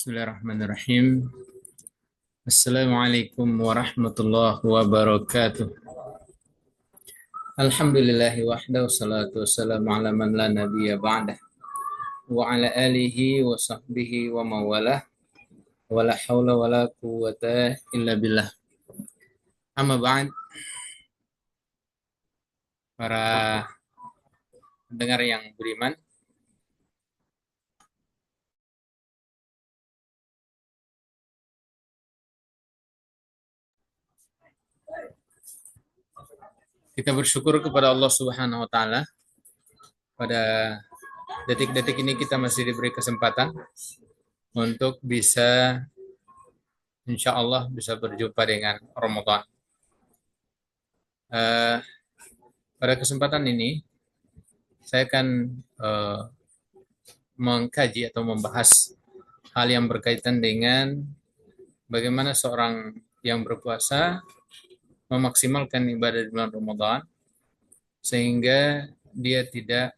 Bismillahirrahmanirrahim. Assalamualaikum warahmatullahi wabarakatuh. Alhamdulillahi wahda wassalatu wassalamu ala man la nabiyya ba'dah wa ala alihi wa sahbihi wa mawalah wa la hawla wa la quwwata illa billah. Amma ba'd, para pendengar yang beriman, kita bersyukur kepada Allah Subhanahu wa taala. Pada detik-detik ini kita masih diberi kesempatan untuk bisa insya Allah bisa berjumpa dengan Ramadan. Pada kesempatan ini saya akan mengkaji atau membahas hal yang berkaitan dengan bagaimana seorang yang berpuasa memaksimalkan ibadah di bulan Ramadan sehingga dia tidak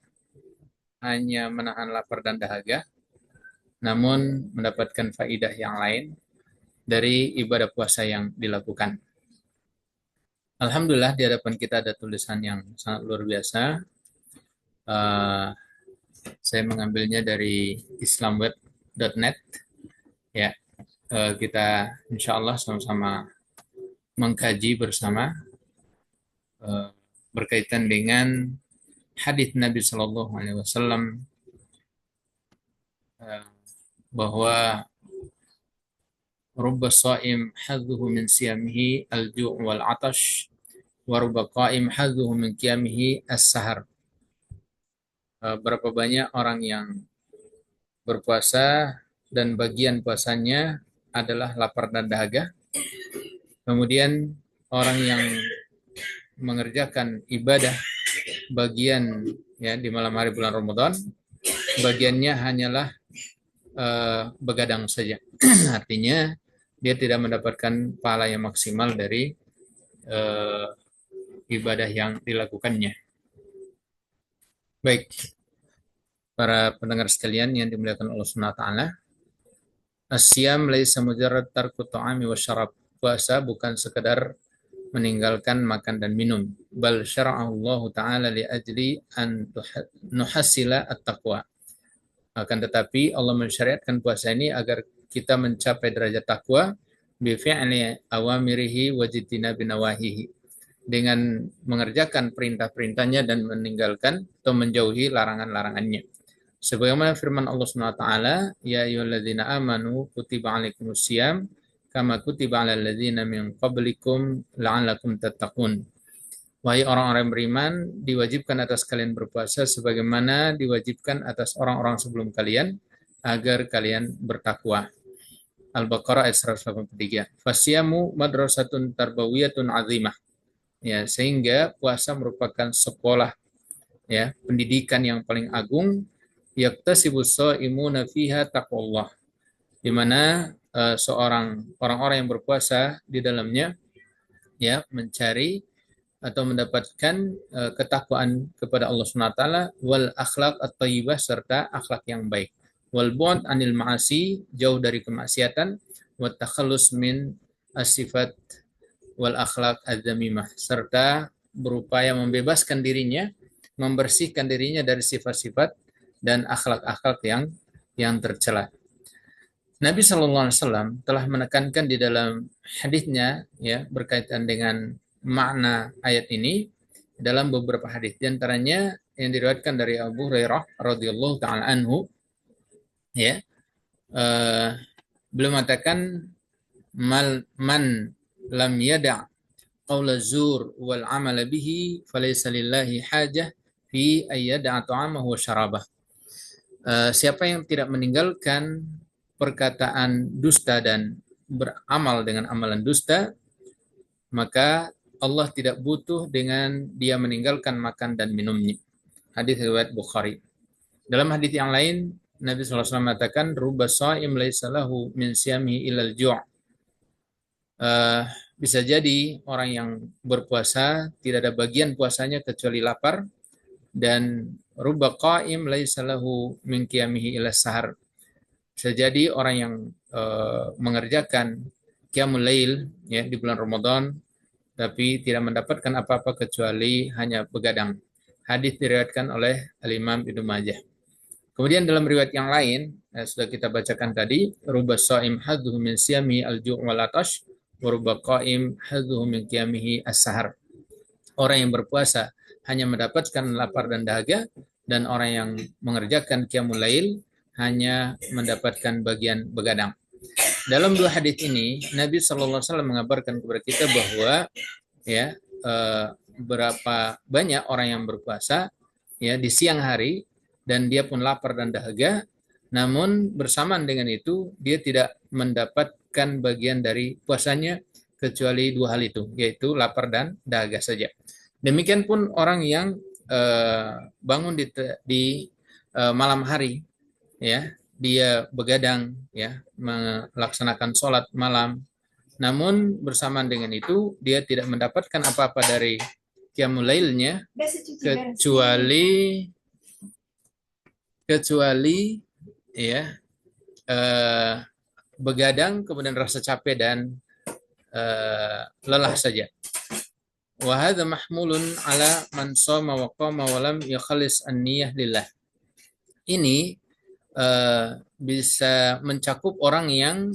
hanya menahan lapar dan dahaga, namun mendapatkan faidah yang lain dari ibadah puasa yang dilakukan. Alhamdulillah di hadapan kita ada tulisan yang sangat luar biasa. Saya mengambilnya dari islamweb.net. Ya, kita insya Allah sama-sama mengkaji bersama berkaitan dengan hadis Nabi Shallallahu Alaihi Wasallam bahwa rubba shaim hadzuhu min siyamihi al-ju' wal 'atash wa rubba qa'im hadzuhu min qiyamihi as-sahar. Berapa banyak orang yang berpuasa dan bagian puasanya adalah lapar dan dahaga. Kemudian orang yang mengerjakan ibadah bagian ya di malam hari bulan Ramadan, bagiannya hanyalah begadang saja. Artinya dia tidak mendapatkan pahala yang maksimal dari ibadah yang dilakukannya. Baik, para pendengar sekalian yang dimuliakan Allah Subhanahu wa taala, as-siyam laisa mujarrad tarku ta'ami wa syarab. Puasa bukan sekedar meninggalkan makan dan minum, bal syara'ahu Allah taala li ajli an nuhassila at-taqwa. Akan tetapi Allah mensyariatkan puasa ini agar kita mencapai derajat takwa bi fi'li awamirihi wa jitinabi nawahihi, dengan mengerjakan perintah-perintahnya dan meninggalkan atau menjauhi larangan-larangannya. Sebagaimana firman Allah Subhanahu wa taala, ya ayyuhalladzina amanu kutiba alaikumusiyam kama kutiba alal ladzina min qablikum la'allakum tattaqun. Wahai orang-orang beriman, diwajibkan atas kalian berpuasa sebagaimana diwajibkan atas orang-orang sebelum kalian agar kalian bertakwa. Al-Baqarah ayat 183. Fasyamu madrasatun tarbawiyatun azimah. Ya, sehingga puasa merupakan sekolah ya, pendidikan yang paling agung, yaktasibus shaimuna fiha taqwallah, di mana orang-orang yang berpuasa di dalamnya ya mencari atau mendapatkan ketakwaan kepada Allah Subhanahu wa taala, wal akhlaq at-thayyibah, serta akhlak yang baik, wal bu'd anil ma'asi, jauh dari kemaksiatan, wat takhallus min as-sifat wal akhlaq adzamimah, serta berupaya membebaskan dirinya, membersihkan dirinya dari sifat-sifat dan akhlak-akhlak yang tercela. Nabi Shallallahu Alaihi Wasallam telah menekankan di dalam hadisnya ya berkaitan dengan makna ayat ini dalam beberapa hadis, di antaranya yang diriwayatkan dari Abu Hurairah radhiyallahu taala anhu ya, beliau mengatakan man lam yada' qaula zur wal amal bihi falaysa lillahi hajah fi ayyada'a ta'amahu wa syarabah. Siapa yang tidak meninggalkan perkataan dusta dan beramal dengan amalan dusta, maka Allah tidak butuh dengan dia meninggalkan makan dan minumnya. Hadis riwayat Bukhari. Dalam hadis yang lain, Nabi SAW mengatakan, "Rubba sha'im laisa lahu min siyamihi ilal ju'." Bisa jadi orang yang berpuasa tidak ada bagian puasanya kecuali lapar, dan rubba qa'im laisa lahu min qiyamihi ila sahar. Bisa jadi orang yang mengerjakan qiyamul lail ya di bulan Ramadan tapi tidak mendapatkan apa-apa kecuali hanya begadang. Hadis diriwayatkan oleh Al-Imam Ibnu Majah. Kemudian dalam riwayat yang lain, sudah kita bacakan tadi, ruba shaim hadduhu min siyami al-ju' wal atash, wa ruba qaim hadduhu min qiyamihi as-sahar. Orang yang berpuasa hanya mendapatkan lapar dan dahaga, dan orang yang mengerjakan qiyamul lail hanya mendapatkan bagian begadang. Dalam dua hadis ini, Nabi SAW mengabarkan kepada kita bahwa ya berapa banyak orang yang berpuasa ya di siang hari dan dia pun lapar dan dahaga, namun bersamaan dengan itu dia tidak mendapatkan bagian dari puasanya kecuali dua hal itu, yaitu lapar dan dahaga saja. Demikian pun orang yang bangun di malam hari, ya dia begadang, ya melaksanakan sholat malam, namun bersamaan dengan itu dia tidak mendapatkan apa-apa dari qiyamul lailnya kecuali ya begadang kemudian rasa capek dan lelah saja. Wa hadza mahmulun ala man shoma wa qama wa lam yakhalis an-niyah lillah. Ini bisa mencakup orang yang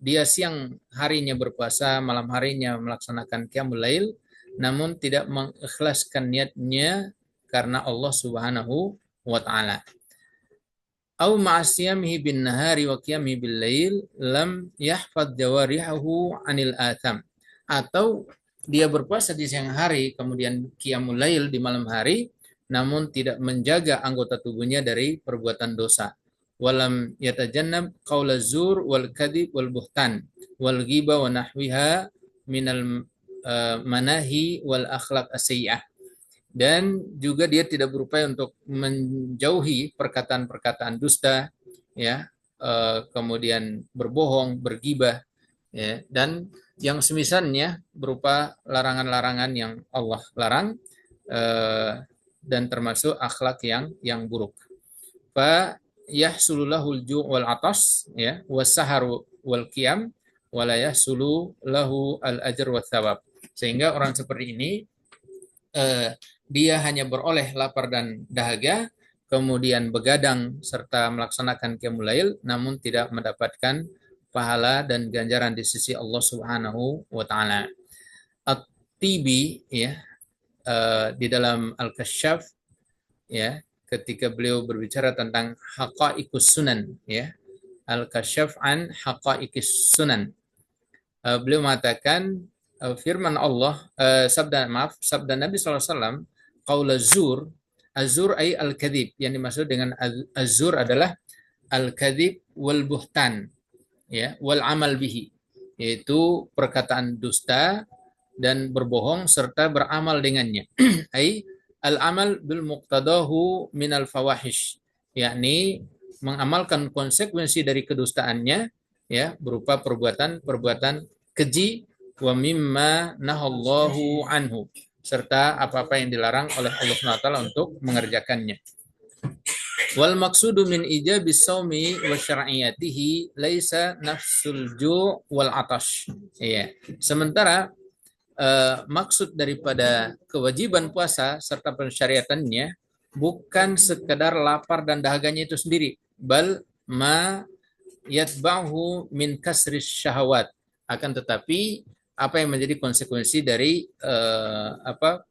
dia siang harinya berpuasa, malam harinya melaksanakan qiyamul lail, namun tidak mengikhlaskan niatnya karena Allah Subhanahu wa taala. Au ma'asiyamihi bin nahari wa qiyamihi bil lail lam yahfaz jawarihahu anil atham. Atau dia berpuasa di siang hari kemudian qiyamul lail di malam hari namun tidak menjaga anggota tubuhnya dari perbuatan dosa. Walam yatajannab qaula zur wal kadhib wal buhtan wal ghiba wa nahwiha minal manahi wal akhlaq as-sayyi'ah. Dan juga dia tidak berupaya untuk menjauhi perkataan-perkataan dusta, ya, kemudian berbohong, bergibah, ya, dan yang semisalnya berupa larangan-larangan yang Allah larang, dan termasuk akhlak yang buruk. Fa yahsululahul ju' wal atas, ya, was-saharu wal qiyam wa la yahsulu lahu al ajr wat thawab. Sehingga orang seperti ini dia hanya beroleh lapar dan dahaga, kemudian begadang serta melaksanakan qiyamul lail, namun tidak mendapatkan pahala dan ganjaran di sisi Allah Subhanahu wa taala. At-Tibi ya di dalam Al-Kasyaf ya ketika beliau berbicara tentang haqaiqus sunan ya, Al-Kasyaf an haqaiqis sunan. Beliau mengatakan firman Allah, sabda Nabi SAW, qaul zur, azur ay al-kadhib, yang dimaksud dengan azur adalah al-kadhib wal buhtan, ya, wal amal bihi, yaitu perkataan dusta dan berbohong serta beramal dengannya. Ay al-amal bil muqtadahu min al-fawahish, yakni mengamalkan konsekuensi dari kedustaannya, ya, berupa perbuatan keji, wa mimma nahallahu anhu, serta apa-apa yang dilarang oleh Allah SWT untuk mengerjakannya. Wal maksudu min ijabis shaumi wa syar'iyatihi laisa nafsul ju' wal atash. Ya. Sementara maksud daripada kewajiban puasa serta pensyariatannya bukan sekedar lapar dan dahaganya itu sendiri, bal ma yatba'hu min kasris syahwat, akan tetapi apa yang menjadi konsekuensi dari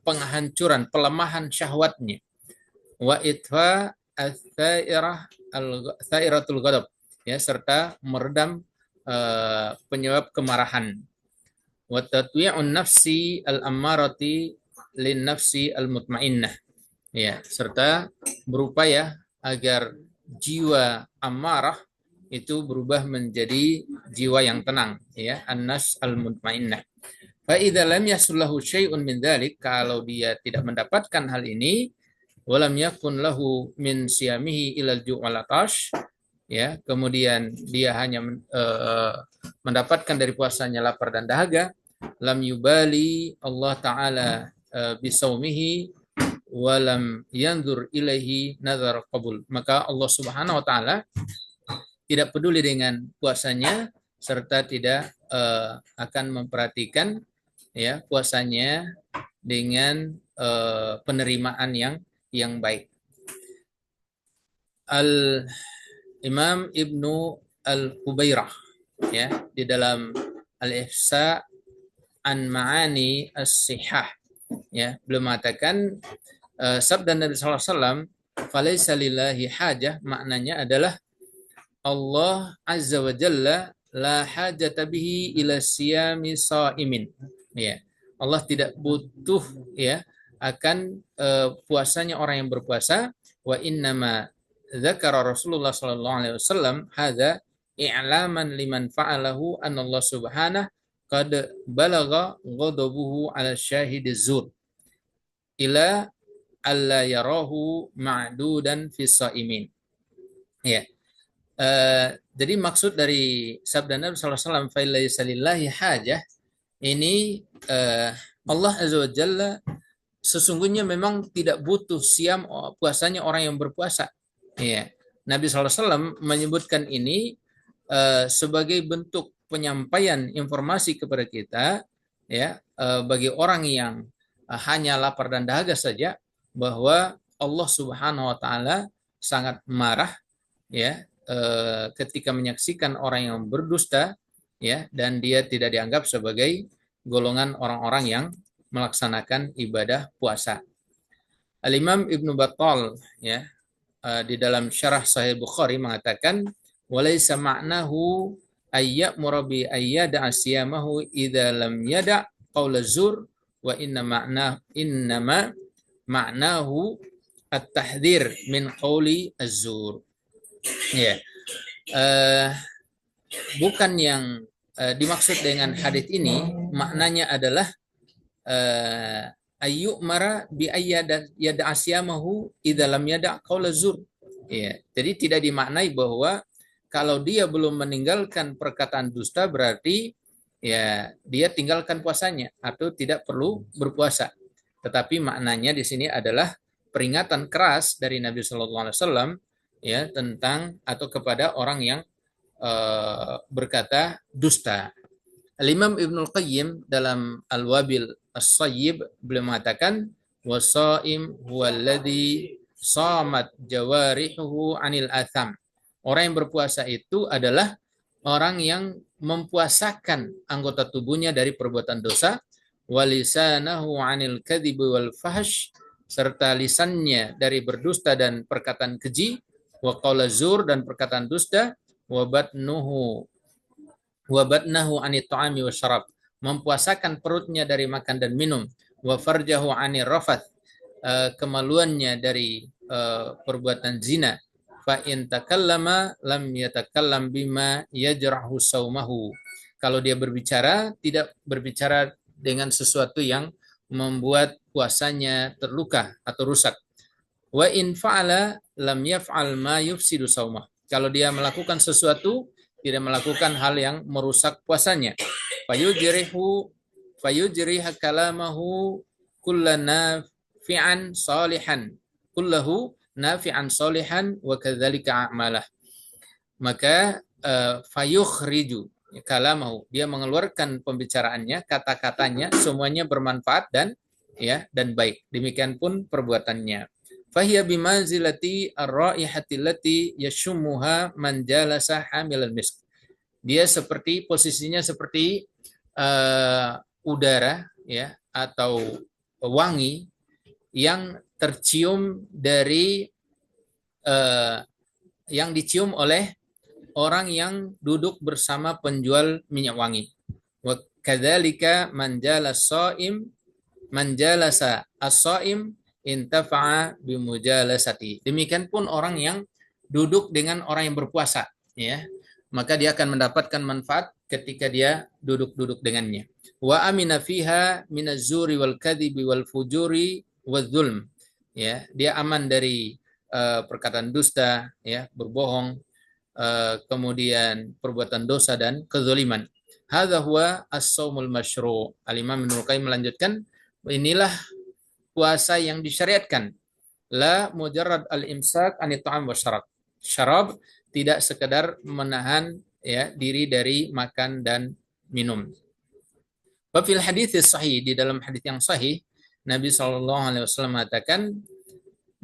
penghancuran, pelemahan syahwatnya. Wa itfa al-thairatul ghadab, ya, serta meredam penyebab kemarahan. Wa tatwi'un nafsi al-ammarati lin nafsi al-mutmainnah, ya, serta berupaya agar jiwa amarah itu berubah menjadi jiwa yang tenang, ya, an-nafs al-mutmainnah. Fa idza lam yasullahu syai'un min dzalik, kalau dia tidak mendapatkan hal ini, walam yakun lahu min siyamihi ilal ju' wal atash, ya, kemudian dia hanya mendapatkan dari puasanya lapar dan dahaga, lam yubali Allah taala bisaumihi walam yandur ilaihi nazar qabul, maka Allah Subhanahu wa taala tidak peduli dengan puasanya serta tidak akan memperhatikan ya puasanya dengan penerimaan yang baik. Al Imam Ibnu Al-Hubairah ya di dalam Al-Ihsa an Ma'ani As-Sihah ya belum mengatakan sabda Nabi sallallahu alaihi wasallam falaisa lillahi hajah, maknanya adalah Allah azza wa jalla la hajata bihi ila siyami shaimin ya. Allah tidak butuh ya akan puasanya orang yang berpuasa. Wa innama dzakara Rasulullah sallallahu alaihi wasallam hadza i'laman liman fa'alahu anna Allah subhanahu qad balagha ghadabuhu 'ala syahidiz zur ila alla yarahu ma'dudan fi shaimin. Ya. Jadi maksud dari sabda Nabi sallallahu alaihi wasallam fa'ilaisa lillahi hajah ini Allah azza wa jalla sesungguhnya memang tidak butuh siam puasanya orang yang berpuasa. Ya. Nabi sallallahu alaihi wasallam menyebutkan ini sebagai bentuk penyampaian informasi kepada kita ya bagi orang yang hanya lapar dan dahaga saja bahwa Allah Subhanahu wa taala sangat marah ya ketika menyaksikan orang yang berdusta ya dan dia tidak dianggap sebagai golongan orang-orang yang melaksanakan ibadah puasa. Al-Imam Ibnu Battal ya di dalam Syarah Sahih Bukhari mengatakan walaysa ma'nahu ayyamura bi ayyada asyamahu idza lam yada qaula zur wa innama ma'nahu at-tahdhir min qauli az-zur. Ya. Bukan yang dimaksud dengan hadits ini maknanya adalah ayyuk mara bi ayyada yada asyamahu idza lam yada qaula zur. Ya. Jadi tidak dimaknai bahwa kalau dia belum meninggalkan perkataan dusta berarti ya dia tinggalkan puasanya atau tidak perlu berpuasa. Tetapi maknanya di sini adalah peringatan keras dari Nabi Shallallahu Alaihi Wasallam ya tentang atau kepada orang yang berkata dusta. Al-Imam Ibnul Qayyim dalam Al-Wabil As-Sayyib beliau mengatakan wasaim huwallazi shamat jawarihuhu anil atham. Orang yang berpuasa itu adalah orang yang mempuasakan anggota tubuhnya dari perbuatan dosa, walisanahu anil kadhib wal fahsh, serta lisannya dari berdusta dan perkataan keji, wa qaula zur dan perkataan dusta, wa batnahu anit ta'ami wasyarab, mempuasakan perutnya dari makan dan minum, wa farjahu anir rafath, kemaluannya dari perbuatan zina, fa in takallama lam yatakallam bima yajrahu saumahu. Kalau dia berbicara, tidak berbicara dengan sesuatu yang membuat puasanya terluka atau rusak. Wa in fa'ala lam yaf'al ma yufsidu saumah. Kalau dia melakukan sesuatu, tidak melakukan hal yang merusak puasanya. Fayujriha kalamahu kullana fi'an salihan. Kullahu nafi'an solihan wa kadzalika a'malah. Maka fayukhriju kalamahu, dia mengeluarkan pembicaraannya, kata-katanya semuanya bermanfaat dan baik. Demikian pun perbuatannya. Fahiya bimanzilati ar-raihati allati yashumuha man jalasa hamilal misk. Dia seperti posisinya seperti udara ya atau wangi yang tercium dari yang dicium oleh orang yang duduk bersama penjual minyak wangi. Wa kadzalika man jalasa as-shaim intafa'a bimujalasati. Demikian pun orang yang duduk dengan orang yang berpuasa ya, maka dia akan mendapatkan manfaat ketika dia duduk-duduk dengannya. Wa amina fiha minaz-zuri wal kadhibi wal fujuri wadzulm. Ya, dia aman dari perkataan dusta, ya, berbohong, kemudian perbuatan dosa dan kezaliman. Hadza huwa as-shaumul masyru'. Al-Imam Ibnu Qayyim melanjutkan, inilah puasa yang disyariatkan. La mujarrad al-imsak anit ta'am wa syarab. Syarab tidak sekedar menahan ya diri dari makan dan minum. Wa fil hadits sahih, di dalam hadis yang sahih Nabi SAW mengatakan,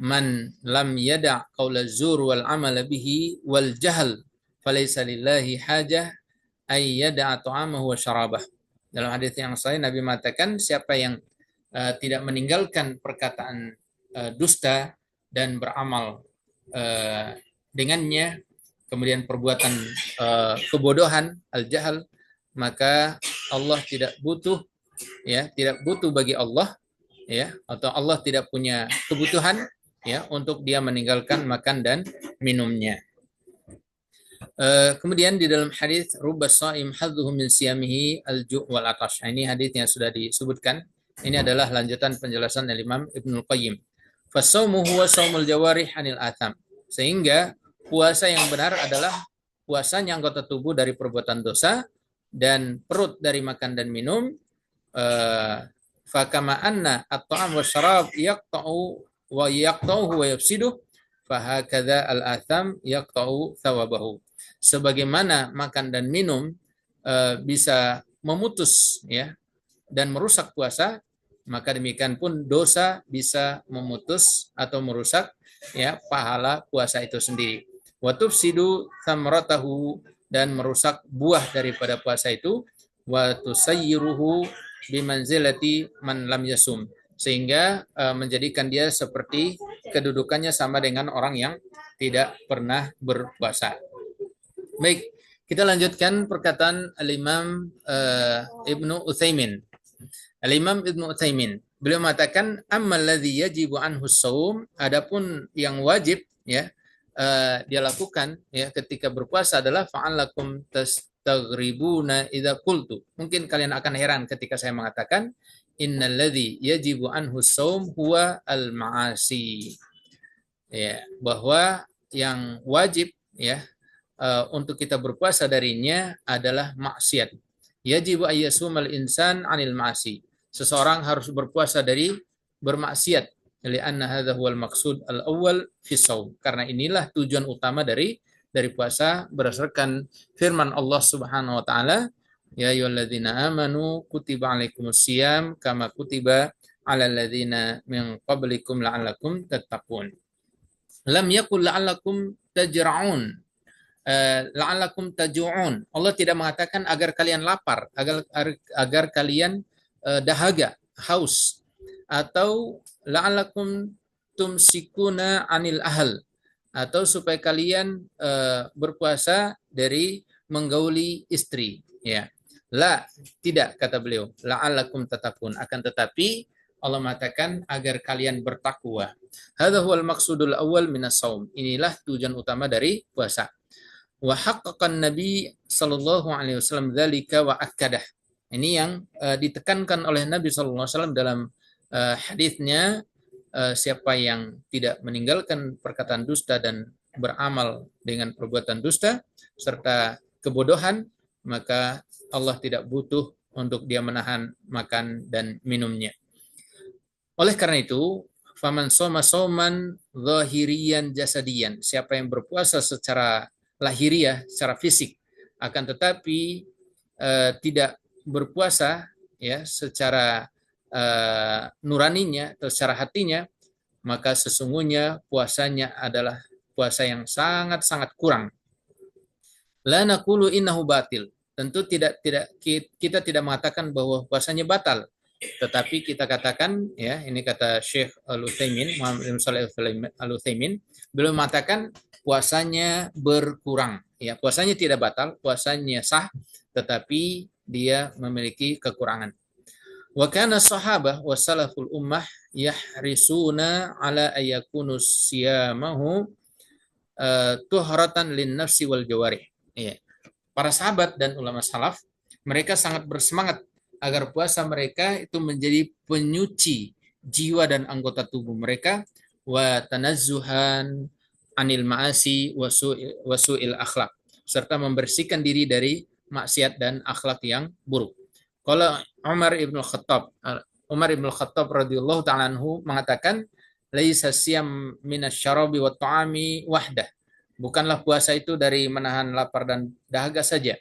man lam yada' qaula zur wal amal bihi wal jahl falaysa lillahi hajah ay yada'a ta'amahu wa syarabah. Dalam hadis yang sahih Nabi mengatakan, siapa yang tidak meninggalkan perkataan dusta dan beramal dengannya, kemudian perbuatan kebodohan, al-jahal, maka Allah tidak butuh, ya, tidak butuh bagi Allah, ya, atau Allah tidak punya kebutuhan, ya, untuk dia meninggalkan makan dan minumnya. Kemudian di dalam hadis rubas shaim hadzuhu min siyamihi al-ju' wal atash. Ini hadisnya sudah disebutkan. Ini adalah lanjutan penjelasan dari Imam Ibnul Qayyim. Fasaumu huwa saumul jawarih anil atham. Sehingga puasa yang benar adalah puasanya anggota tubuh dari perbuatan dosa dan perut dari makan dan minum. Fakama anna at-ta'am wasyarab yaqta'u wa yaqta'uhu wa yafsiduh fahakadza al-atham yaqta'u thawabahu. Sebagaimana makan dan minum bisa memutus, ya, dan merusak puasa, maka demikian pun dosa bisa memutus atau merusak, ya, pahala puasa itu sendiri. Wa tufsidu thamratahu, dan merusak buah daripada puasa itu. Wa tusayyiruhu bimanzilati man lam yasum, sehingga menjadikan dia seperti kedudukannya sama dengan orang yang tidak pernah berpuasa. Baik, kita lanjutkan perkataan Al-Imam Ibnu Utsaimin. Al-Imam Ibnu Utsaimin, beliau mengatakan, ammal ladzi yajibu anhu shaum, adapun yang wajib, ya, dia lakukan, ya, ketika berpuasa adalah fa'alakum tastaghribuna idza qultu. Mungkin kalian akan heran ketika saya mengatakan innal ladzi yajibu anhu shaum huwa al-ma'asi. Ya, bahwa yang wajib, ya, untuk kita berpuasa darinya adalah maksiat. Yajibu ayyasumal insan anil ma'asi. Seseorang harus berpuasa dari bermaksiat. Li'anna hadza huwal maqsud al-awwal fi shaum. Karena inilah tujuan utama dari puasa berdasarkan firman Allah Subhanahu wa taala, ya ayyuhalladzina amanu kutiba alaikumusiyam kama kutiba alal ladzina min qablikum la'allakum tattaqun. Lam yakul la'allakum tajra'un, la'allakum taju'un. Allah tidak mengatakan agar kalian lapar, agar kalian dahaga, haus, atau la'allakum tumsikuna anil ahl, atau supaya kalian berpuasa dari menggauli istri, ya. La, tidak, kata beliau, la'allakum tatakun, akan tetapi Allah mengatakan agar kalian bertakwa. Hadza huwal maqsudul awal minas shaum. Inilah tujuan utama dari puasa. Wa haqqaqan Nabi sallallahu alaihi wasallam dzalika wa akkadah. Ini yang ditekankan oleh Nabi sallallahu alaihi wasallam dalam hadisnya, siapa yang tidak meninggalkan perkataan dusta dan beramal dengan perbuatan dusta serta kebodohan, maka Allah tidak butuh untuk dia menahan makan dan minumnya. Oleh karena itu, faman soma soman zahiriyan jasadiyan, siapa yang berpuasa secara lahiriah, secara fisik, akan tetapi tidak berpuasa, ya, secara nuraninya atau secara hatinya, maka sesungguhnya puasanya adalah puasa yang sangat-sangat kurang. La naqulu innahu batil. Tentu kita tidak mengatakan bahwa puasanya batal, tetapi kita katakan, ya, ini kata Syekh Al-Utsaimin, Muhammad bin Shalih Al-Utsaimin, beliau mengatakan puasanya berkurang. Ya, puasanya tidak batal, puasanya sah, tetapi dia memiliki kekurangan. Wa kana sahabah wa salaful ummah yahrisuna ala ayakunu siyamahu tuhratan lin nafsi wal jawarih. Ya. Para sahabat dan ulama salaf, mereka sangat bersemangat agar puasa mereka itu menjadi penyuci jiwa dan anggota tubuh mereka, wa tanazzuhan anil ma'asi wa su'il akhlak, serta membersihkan diri dari maksiat dan akhlak yang buruk. Kalau Umar ibn Khattab radhiyallahu ta'ala anhu mengatakan, laisa siyam minasyarabi wa ta'ami wahdah, Bukanlah puasa itu dari menahan lapar dan dahaga saja.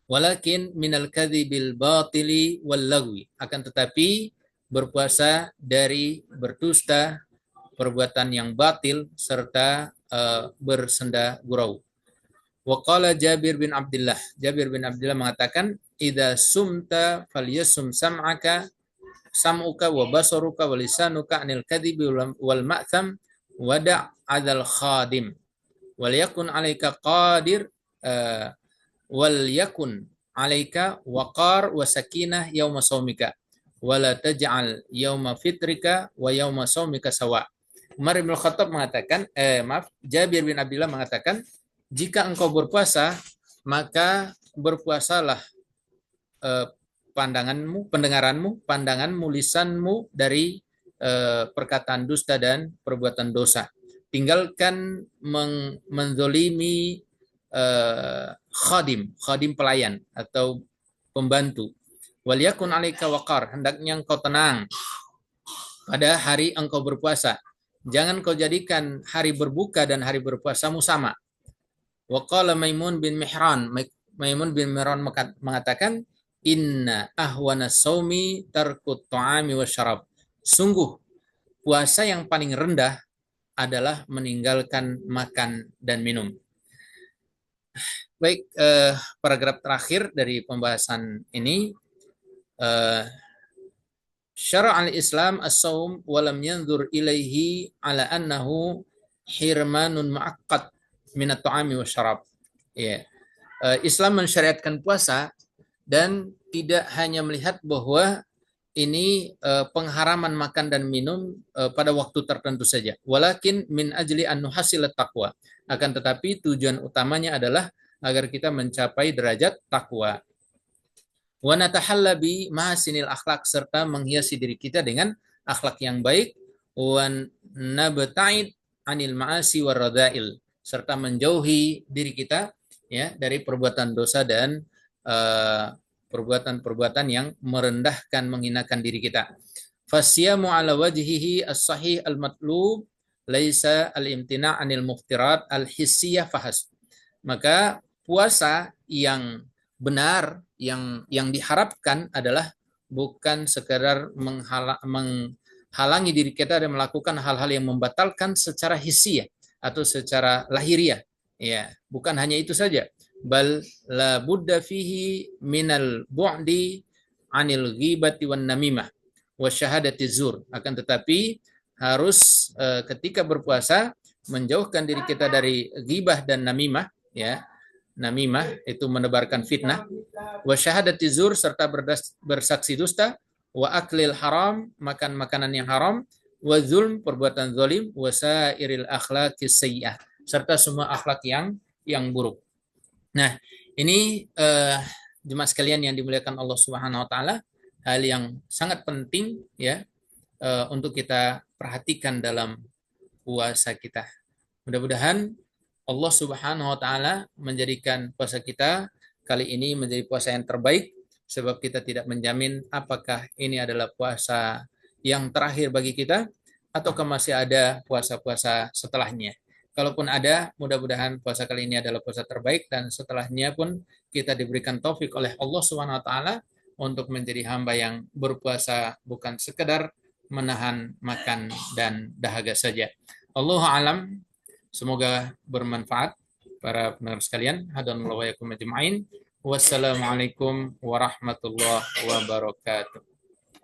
Walakin minal kadhibil batili wal lagwi. Akan tetapi berpuasa dari berdusta, perbuatan yang batil, serta bersenda gurau. Waqala Jabir bin Abdullah. Jabir bin Abdullah mengatakan, "Idza sumta falyasum sam'uka wa basaruka wa lisanuka 'anil kadhibi wal ma'tham wada' 'adal khadim. Wal yakun 'alaika qadir wal yakun 'alaika waqar wa sakinah yauma shaumika. Wala taj'al yauma fitrika wa yauma shaumika sawa." Umar bin Khattab mengatakan, Jabir bin Abdullah mengatakan, jika engkau berpuasa, maka berpuasalah pandanganmu, pendengaranmu, pandanganmu, lisanmu dari perkataan dusta dan perbuatan dosa. Tinggalkan menzolimi khadim pelayan atau pembantu. Wal yakun 'alaika waqar, hendaknya engkau tenang pada hari engkau berpuasa. Jangan kau jadikan hari berbuka dan hari berpuasamu sama. Waqala Maimun bin Mihran mengatakan, inna ahwana saumi tarkut ta'ami wa syarab. Sungguh puasa yang paling rendah adalah meninggalkan makan dan minum. Baik, paragraf terakhir dari pembahasan ini, syara' al-Islam as-saum wa lam yanzur ilaihi ala annahu hirmanun mu'aqqad min at-ta'ami wa syarab. Ya. Islam mensyariatkan puasa dan tidak hanya melihat bahwa ini pengharaman makan dan minum pada waktu tertentu saja. Walakin min ajli an nuhasilat taqwa. Akan tetapi tujuan utamanya adalah agar kita mencapai derajat takwa. Wa natahalla bi mahasinil akhlak, serta menghiasi diri kita dengan akhlak yang baik. Wa nabta'id anil ma'asi waradail, serta menjauhi diri kita ya dari perbuatan dosa dan perbuatan-perbuatan yang merendahkan, menghinakan diri kita. Fasyamu ala wajhihi as-sahih al-matlub laisa al-imtina' anil muftirat al-hissiyah fahas. Maka puasa yang benar, yang diharapkan adalah bukan sekedar menghalangi diri kita dan melakukan hal-hal yang membatalkan secara hissiyah atau secara lahiriah. Ya, bukan hanya itu saja. Bal la budda fihi minal bu'di anil ghibati wan namimah wa syahadati zur. Akan tetapi harus ketika berpuasa menjauhkan diri kita dari ghibah dan namimah, ya. Namimah itu menebarkan fitnah, wa syahadati zur, serta bersaksi dusta, wa aklil haram, makan makanan yang haram, wa zulm, perbuatan zalim, wa sairil akhlaqis sayyi'ah, serta semua akhlak yang buruk. Nah, ini jemaah sekalian yang dimuliakan Allah Subhanahu wa taala, hal yang sangat penting ya untuk kita perhatikan dalam puasa kita. Mudah-mudahan Allah Subhanahu wa taala menjadikan puasa kita kali ini menjadi puasa yang terbaik, sebab kita tidak menjamin apakah ini adalah puasa yang terakhir bagi kita ataukah masih ada puasa-puasa setelahnya. Kalaupun ada, mudah-mudahan puasa kali ini adalah puasa terbaik, dan setelahnya pun kita diberikan taufik oleh Allah Subhanahu wa taala untuk menjadi hamba yang berpuasa bukan sekedar menahan makan dan dahaga saja. Allahu a'lam. Semoga bermanfaat para pendengar sekalian. Hadanallahu wa iyyakum ajma'in. Wassalamualaikum warahmatullahi wabarakatuh.